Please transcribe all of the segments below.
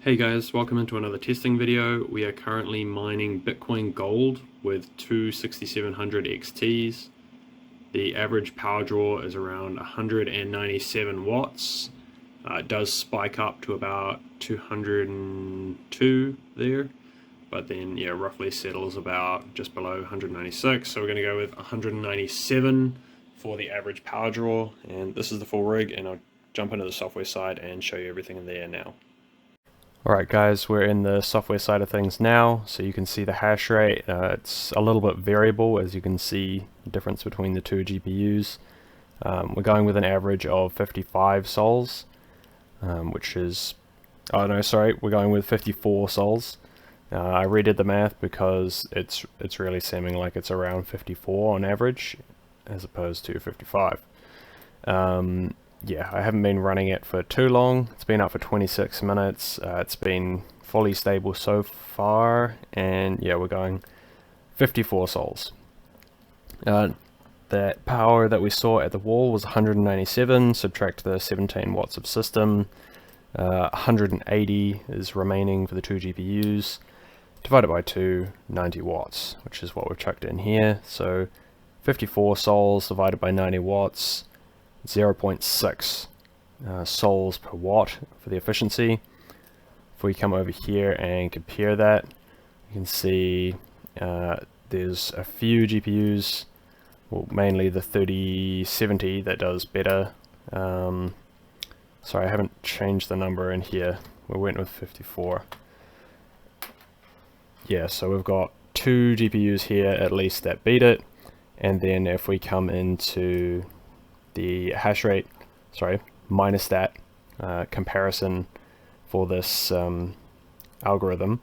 Hey guys, welcome into another testing video. We are currently mining Bitcoin Gold with two 6700 XTs. The average power draw is around 197 watts. It does spike up to about 202 there, but then roughly settles about just below 196. So we're going to go with 197 for the average power draw, and this is the full rig, and I'll jump into the software side and show you everything in there now. Alright guys, we're in the software side of things now, so you can see the hash rate. It's a little bit variable, as you can see the difference between the two GPUs. We're going with an average of 55 sols, which is, oh no, sorry, we're going with 54 sols. I redid the math because it's really seeming like it's around 54 on average, as opposed to 55. Yeah, I haven't been running it for too long. It's been up for 26 minutes. It's been fully stable so far, and yeah, we're going 54 sols. That power that we saw at the wall was 197, subtract the 17 watts of system. 180 is remaining for the two GPUs. Divided by 2, 90 watts, which is what we've chucked in here. So 54 sols divided by 90 watts. 0.6 sols per watt for the efficiency. If we come over here and compare that, you can see there's a few GPUs, well, mainly the 3070 that does better. Sorry, I haven't changed the number in here. We went with 54. Yeah, so we've got two GPUs here at least that beat it, and then if we come into the hash rate, sorry, minus that comparison for this algorithm,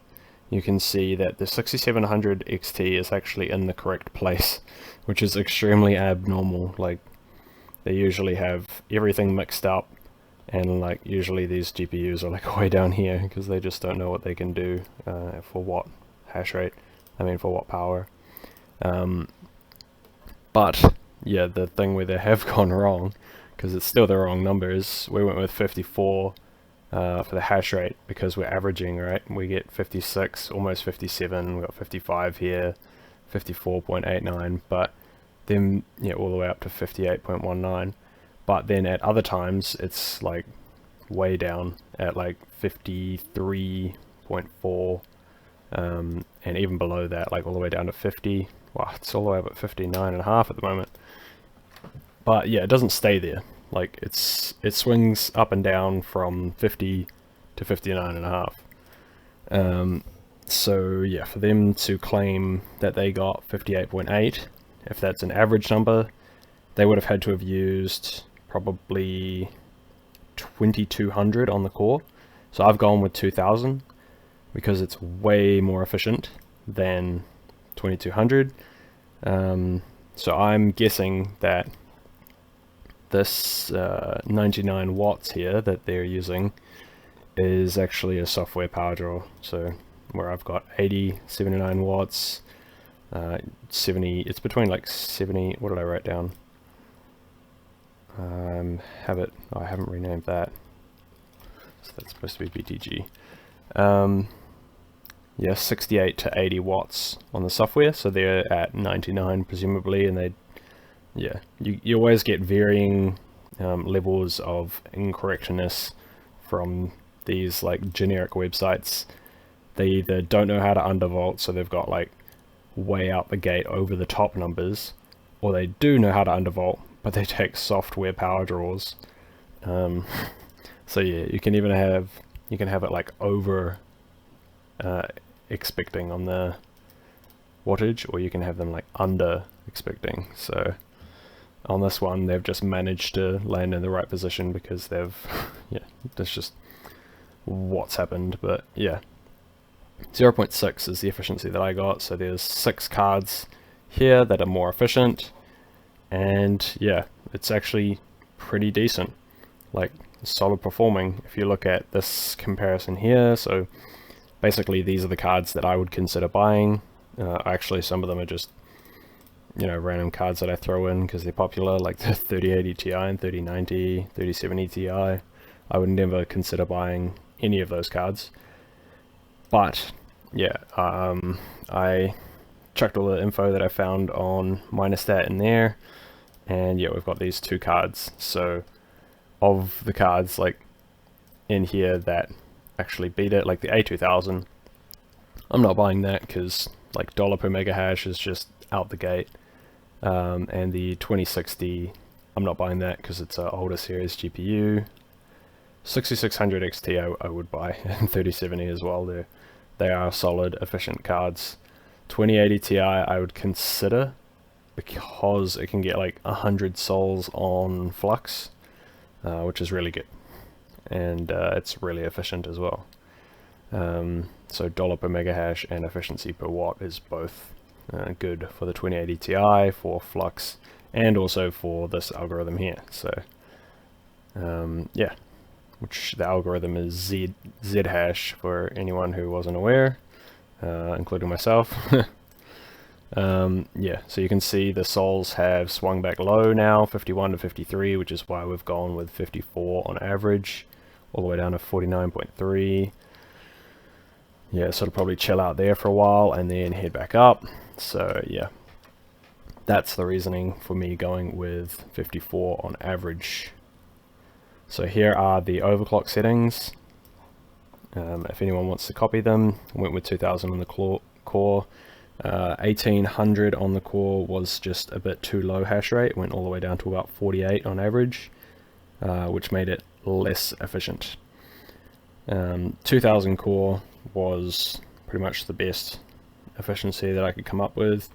you can see that the 6700 XT is actually in the correct place, which is extremely abnormal. Like, they usually have everything mixed up, and like usually these GPUs are like way down here because they just don't know what they can do for what hash rate, for what power. But yeah, the thing where they have gone wrong, because it's still the wrong numbers, we went with 54 for the hash rate because we're averaging, right? We get 56, almost 57, we've got 55 here, 54.89, but then, yeah, all the way up to 58.19. But then at other times, it's like way down at like 53.4, and even below that, like all the way down to 50. Wow, it's all the way up at 59.5 at the moment. But yeah, it doesn't stay there. Like, it swings up and down from 50 to 59.5. So yeah, for them to claim that they got 58.8, if that's an average number, they would have had to have used probably 2200 on the core. So I've gone with 2000 because it's way more efficient than 2200. So I'm guessing that this 99 watts here that they're using is actually a software power draw. So where I've got 80, 79 watts, 70, it's between like 70, what did I write down? I haven't renamed that. So that's supposed to be BTG. Yeah, 68 to 80 watts on the software, so they're at 99 presumably, and yeah, you always get varying levels of incorrectness from these like generic websites. They either don't know how to undervolt, so they've got like way out the gate over the top numbers, or they do know how to undervolt, but they take software power draws. So yeah, you can have it like over expecting on the wattage, or you can have them like under expecting. So on this one, they've just managed to land in the right position because they've, yeah, that's just what's happened. But yeah, 0.6 is the efficiency that I got. So there's 6 cards here that are more efficient, and yeah, it's actually pretty decent, like solid performing. If you look at this comparison here, so basically these are the cards that I would consider buying. Actually, some of them are just, you know, random cards that I throw in because they're popular, like the 3080 Ti and 3090, 3070 Ti. I would never consider buying any of those cards. But yeah, I chucked all the info that I found on Minerstat in there, and yeah, we've got these 2 cards. So of the cards like in here that actually beat it, like the A2000, I'm not buying that because like dollar per mega hash is just out the gate, and the 2060, I'm not buying that because it's an older series GPU. 6600 XT I would buy, and 3070 as well. They are solid, efficient cards. 2080 Ti I would consider because it can get like 100 sols on flux, which is really good, and it's really efficient as well. So dollar per mega hash and efficiency per watt is both good for the 2080 Ti, for flux, and also for this algorithm here. So yeah, which the algorithm is Z hash for anyone who wasn't aware, including myself. Yeah, so you can see the sols have swung back low now, 51 to 53, which is why we've gone with 54 on average, all the way down to 49.3. Yeah, so it'll probably chill out there for a while and then head back up. So yeah, that's the reasoning for me going with 54 on average. So here are the overclock settings. If anyone wants to copy them, I went with 2000 on the core. 1800 on the core was just a bit too low hash rate, went all the way down to about 48 on average, which made it less efficient. 2000 core was pretty much the best efficiency that I could come up with.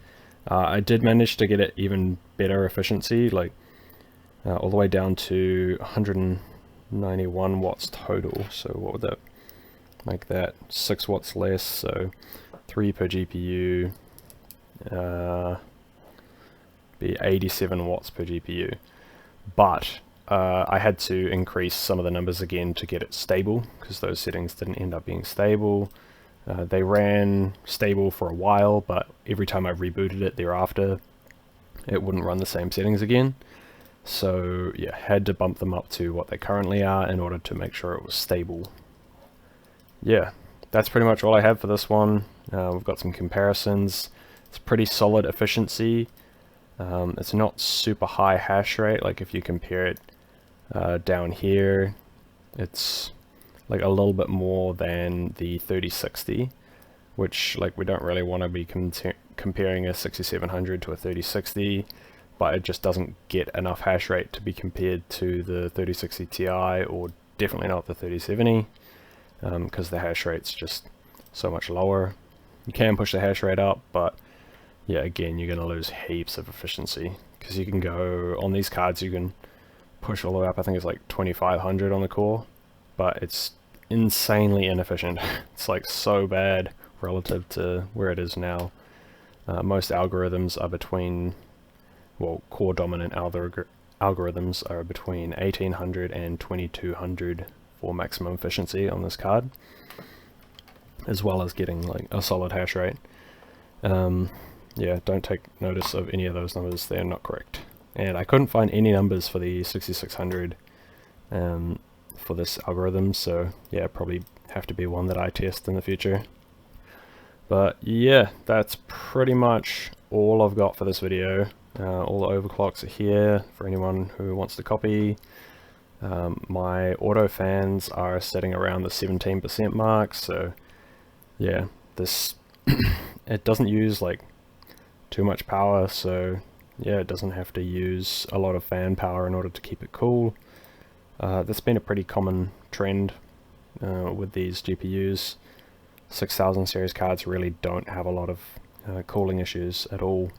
I did manage to get it even better efficiency, like all the way down to 191 watts total. So what would that make that? 6 watts less, so 3 per GPU, be 87 watts per GPU. But I had to increase some of the numbers again to get it stable, because those settings didn't end up being stable. They ran stable for a while, but every time I rebooted it thereafter, it wouldn't run the same settings again. So yeah, had to bump them up to what they currently are in order to make sure it was stable. Yeah, that's pretty much all I have for this one. We've got some comparisons. It's pretty solid efficiency. It's not super high hash rate. Like if you compare it down here, it's like a little bit more than the 3060, which like we don't really want to be comparing a 6700 to a 3060, but it just doesn't get enough hash rate to be compared to the 3060 Ti, or definitely not the 3070, because the hash rate's just so much lower. You can push the hash rate up, but yeah, again, you're going to lose heaps of efficiency, because you can go on these cards, you can push all the way up. I think it's like 2500 on the core, but it's insanely inefficient. It's like so bad relative to where it is now. Most algorithms are between, well, core dominant algorithms are between 1800 and 2200 for maximum efficiency on this card, as well as getting like a solid hash rate. Yeah, don't take notice of any of those numbers, they're not correct. And I couldn't find any numbers for the 6600 for this algorithm, so yeah, probably have to be one that I test in the future. But yeah, that's pretty much all I've got for this video. All the overclocks are here for anyone who wants to copy. My auto fans are sitting around the 17% mark, so yeah, this it doesn't use like too much power, so yeah, it doesn't have to use a lot of fan power in order to keep it cool. That's been a pretty common trend with these GPUs. 6000 series cards really don't have a lot of cooling issues at all.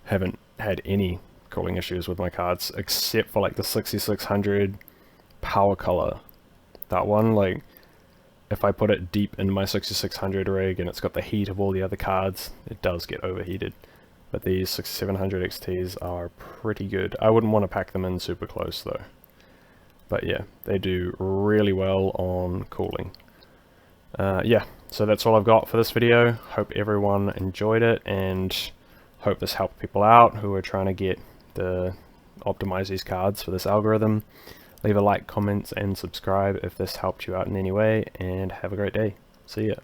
Haven't had any cooling issues with my cards, except for like the 6600 power color. That one, like, if I put it deep in my 6600 rig and it's got the heat of all the other cards, it does get overheated. But these 6700 XTs are pretty good. I wouldn't want to pack them in super close though. But yeah, they do really well on cooling. Yeah, so that's all I've got for this video. Hope everyone enjoyed it, and hope this helped people out who are trying to optimize these cards for this algorithm. Leave a like, comments, and subscribe if this helped you out in any way, and have a great day. See ya.